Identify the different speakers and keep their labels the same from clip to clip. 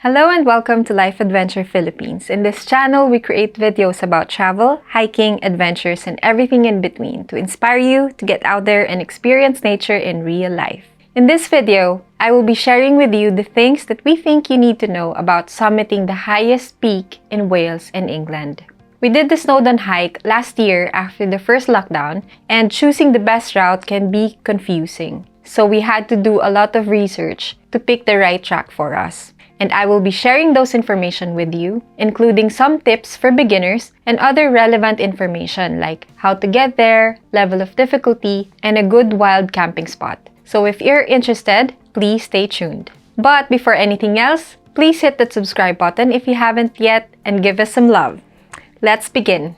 Speaker 1: Hello and welcome to Life Adventure Philippines. In this channel, we create videos about travel, hiking, adventures, and everything in between to inspire you to get out there and experience nature in real life. In this video, I will be sharing with you the things that we think you need to know about summiting the highest peak in Wales and England. We did the Snowdon hike last year after the first lockdown, and choosing the best route can be confusing. So we had to do a lot of research to pick the right track for us. And I will be sharing those information with you, including some tips for beginners and other relevant information like how to get there, level of difficulty, and a good wild camping spot. So if you're interested, please stay tuned. But before anything else, please hit that subscribe button if you haven't yet and give us some love. Let's begin.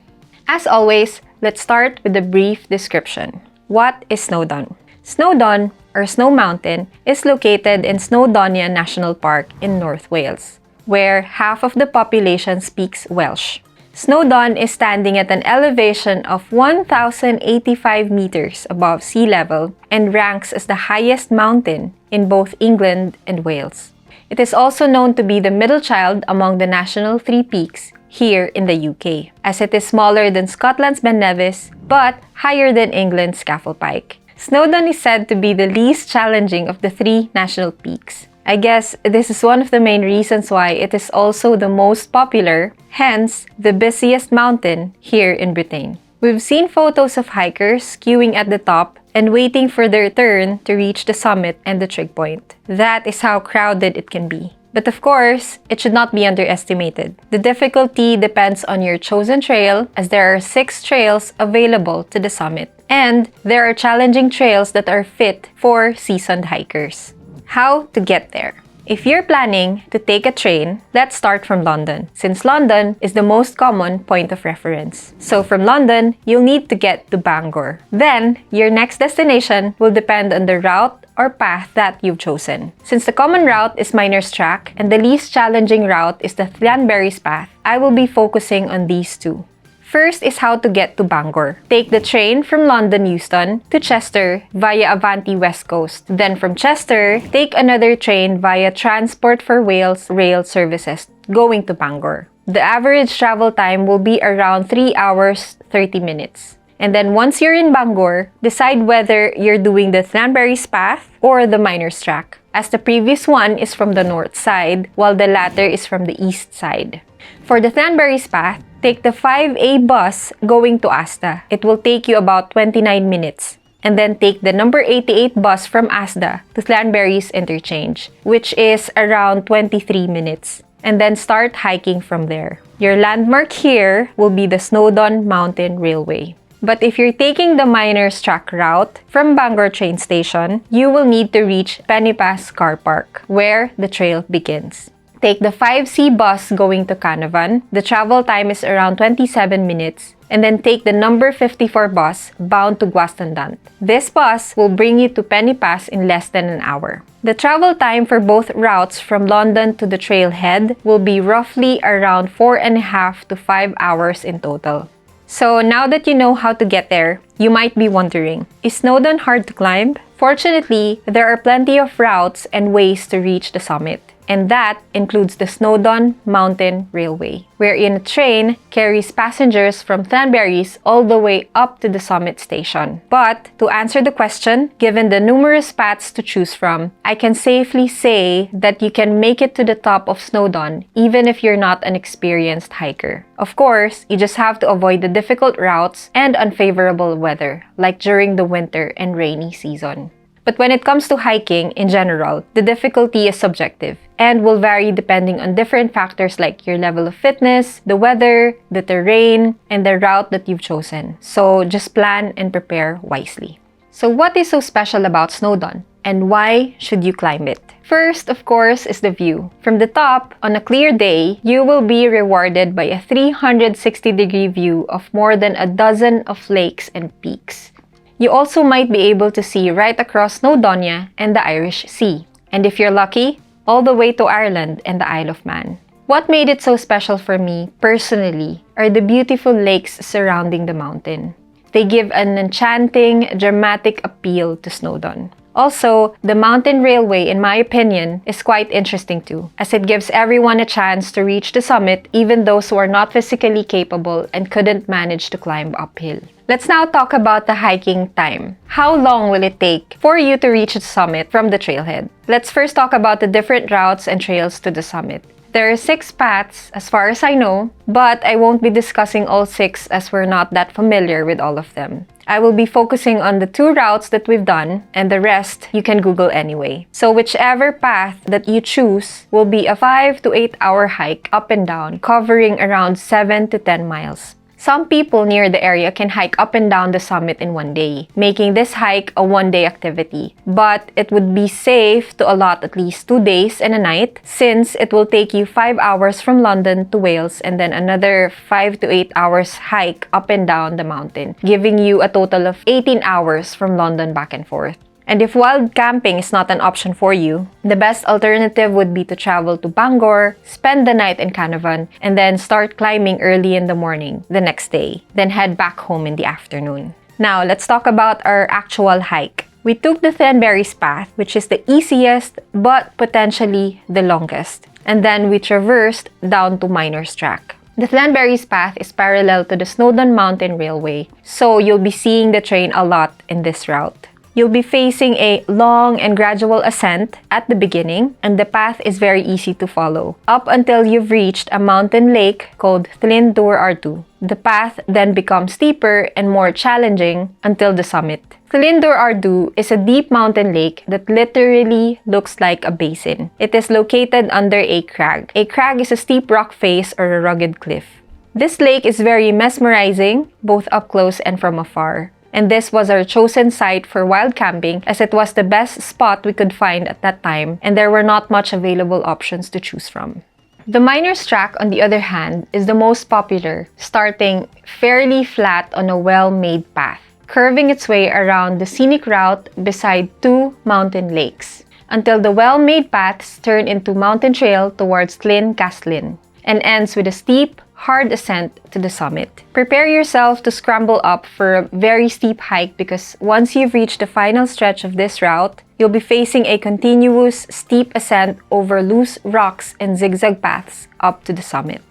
Speaker 1: As always, let's start with a brief description. What is Snowdon? Snowdon, or Snow Mountain, is located in Snowdonia National Park in North Wales, where half of the population speaks Welsh. Snowdon is standing at an elevation of 1,085 meters above sea level and ranks as the highest mountain in both England and Wales. It is also known to be the middle child among the national three peaks here in the UK, as it is smaller than Scotland's Ben Nevis but higher than England's Scafell Pike. Snowdon is said to be the least challenging of the three national peaks. I guess this is one of the main reasons why it is also the most popular, hence the busiest mountain here in Britain. We've seen photos of hikers queuing at the top and waiting for their turn to reach the summit and the trig point. That is how crowded it can be. But of course, it should not be underestimated. The difficulty depends on your chosen trail, as there are 6 trails available to the summit. And there are challenging trails that are fit for seasoned hikers. How to get there? If you're planning to take a train, let's start from London, since London is the most common point of reference. So from London, you'll need to get to Bangor. Then, your next destination will depend on the route or path that you've chosen. Since the common route is Miner's Track and the least challenging route is the Llanberis Path, I will be focusing on these two. First is how to get to Bangor. Take the train from London Euston to Chester via Avanti West Coast. Then from Chester, take another train via Transport for Wales rail services going to Bangor. The average travel time will be around 3 hours 30 minutes. And then once you're in Bangor, decide whether you're doing the Llanberis Path or the Miner's Track, as the previous one is from the north side while the latter is from the east side. For the Llanberis Path, take the 5A bus going to Asda. It will take you about 29 minutes. And then take the number 88 bus from Asda to Llanberis Interchange, which is around 23 minutes. And then start hiking from there. Your landmark here will be the Snowdon Mountain Railway. But if you're taking the Miner's Track route from Bangor train station, you will need to reach Pennypass Car Park, where the trail begins. Take the 5C bus going to Canavan. The travel time is around 27 minutes. And then take the number 54 bus bound to Guastandant. This bus will bring you to Pennypass in less than an hour. The travel time for both routes from London to the trailhead will be roughly around 4.5 to 5 hours in total. So now that you know how to get there, you might be wondering, is Snowdon hard to climb? Fortunately, there are plenty of routes and ways to reach the summit. And that includes the Snowdon Mountain Railway, wherein a train carries passengers from Llanberis all the way up to the summit station. But to answer the question, given the numerous paths to choose from, I can safely say that you can make it to the top of Snowdon even if you're not an experienced hiker. Of course, you just have to avoid the difficult routes and unfavorable weather, like during the winter and rainy season. But when it comes to hiking in general, the difficulty is subjective and will vary depending on different factors like your level of fitness, the weather, the terrain, and the route that you've chosen. So just plan and prepare wisely. So what is so special about Snowdon and why should you climb it? First, of course, is the view. From the top, on a clear day, you will be rewarded by a 360-degree view of more than a dozen of lakes and peaks. You also might be able to see right across Snowdonia and the Irish Sea. And if you're lucky, all the way to Ireland and the Isle of Man. What made it so special for me, personally, are the beautiful lakes surrounding the mountain. They give an enchanting, dramatic appeal to Snowdon. Also, the mountain railway, in my opinion, is quite interesting too, as it gives everyone a chance to reach the summit, even those who are not physically capable and couldn't manage to climb uphill. Let's now talk about the hiking time. How long will it take for you to reach the summit from the trailhead? Let's first talk about the different routes and trails to the summit. There are 6 paths as far as I know, but I won't be discussing all 6 as we're not that familiar with all of them. I will be focusing on the 2 routes that we've done, and the rest you can Google anyway. So whichever path that you choose will be a 5 to 8 hour hike up and down, covering around 7 to 10 miles. Some people near the area can hike up and down the summit in one day, making this hike a one-day activity. But it would be safe to allot at least 2 days and a night, since it will take you 5 hours from London to Wales and then another 5 to 8 hours hike up and down the mountain, giving you a total of 18 hours from London back and forth. And if wild camping is not an option for you, the best alternative would be to travel to Bangor, spend the night in Canavan, and then start climbing early in the morning the next day, then head back home in the afternoon. Now, let's talk about our actual hike. We took the Llanberis Path, which is the easiest but potentially the longest, and then we traversed down to Miner's Track. The Llanberis Path is parallel to the Snowdon Mountain Railway, so you'll be seeing the train a lot in this route. You'll be facing a long and gradual ascent at the beginning, and the path is very easy to follow, up until you've reached a mountain lake called Llanberis. The path then becomes steeper and more challenging until the summit. Llanberis is a deep mountain lake that literally looks like a basin. It is located under a crag. A crag is a steep rock face or a rugged cliff. This lake is very mesmerizing, both up close and from afar. And this was our chosen site for wild camping, as it was the best spot we could find at that time, and there were not much available options to choose from. The Miner's Track, on the other hand, is the most popular, starting fairly flat on a well-made path, curving its way around the scenic route beside 2 mountain lakes, until the well-made paths turn into mountain trail towards Llyn Castlyn, and ends with a steep, hard ascent to the summit. Prepare yourself to scramble up for a very steep hike, because once you've reached the final stretch of this route, you'll be facing a continuous steep ascent over loose rocks and zigzag paths up to the summit.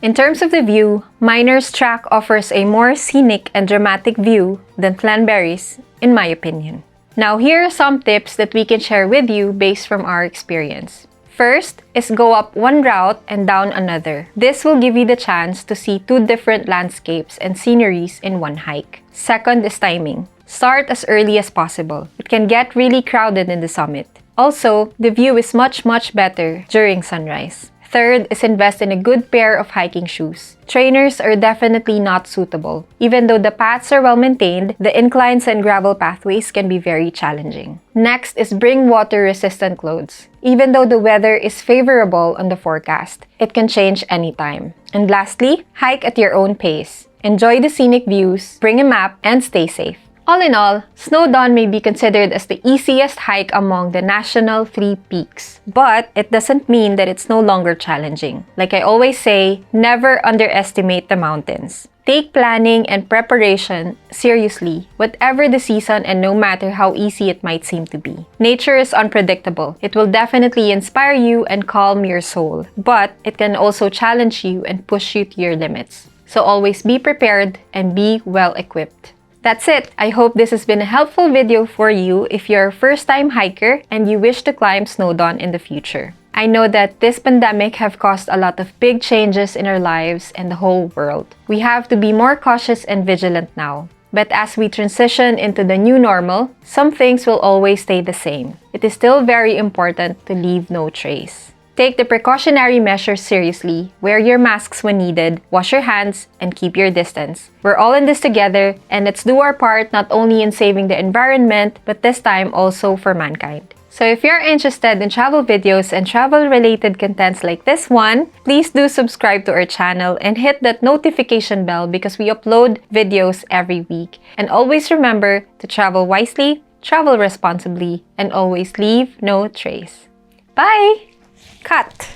Speaker 1: In terms of the view, Miner's Track offers a more scenic and dramatic view than Llanberis, in my opinion. Now, here are some tips that we can share with you based from our experience. First is go up one route and down another. This will give you the chance to see 2 different landscapes and sceneries in one hike. Second is timing. Start as early as possible. It can get really crowded in the summit. Also, the view is much better during sunrise. Third is invest in a good pair of hiking shoes. Trainers are definitely not suitable. Even though the paths are well maintained, the inclines and gravel pathways can be very challenging. Next is bring water-resistant clothes. Even though the weather is favorable on the forecast, it can change anytime. And lastly, hike at your own pace. Enjoy the scenic views, bring a map, and stay safe. All in all, Snowdon may be considered as the easiest hike among the national 3 peaks. But it doesn't mean that it's no longer challenging. Like I always say, never underestimate the mountains. Take planning and preparation seriously, whatever the season and no matter how easy it might seem to be. Nature is unpredictable. It will definitely inspire you and calm your soul, but it can also challenge you and push you to your limits. So always be prepared and be well equipped. That's it! I hope this has been a helpful video for you if you're a first-time hiker and you wish to climb Snowdon in the future. I know that this pandemic have caused a lot of big changes in our lives and the whole world. We have to be more cautious and vigilant now. But as we transition into the new normal, some things will always stay the same. It is still very important to leave no trace. Take the precautionary measures seriously, wear your masks when needed, wash your hands, and keep your distance. We're all in this together, and let's do our part not only in saving the environment, but this time also for mankind. So if you're interested in travel videos and travel-related contents like this one, please do subscribe to our channel and hit that notification bell because we upload videos every week. And always remember to travel wisely, travel responsibly, and always leave no trace. Bye! Cut!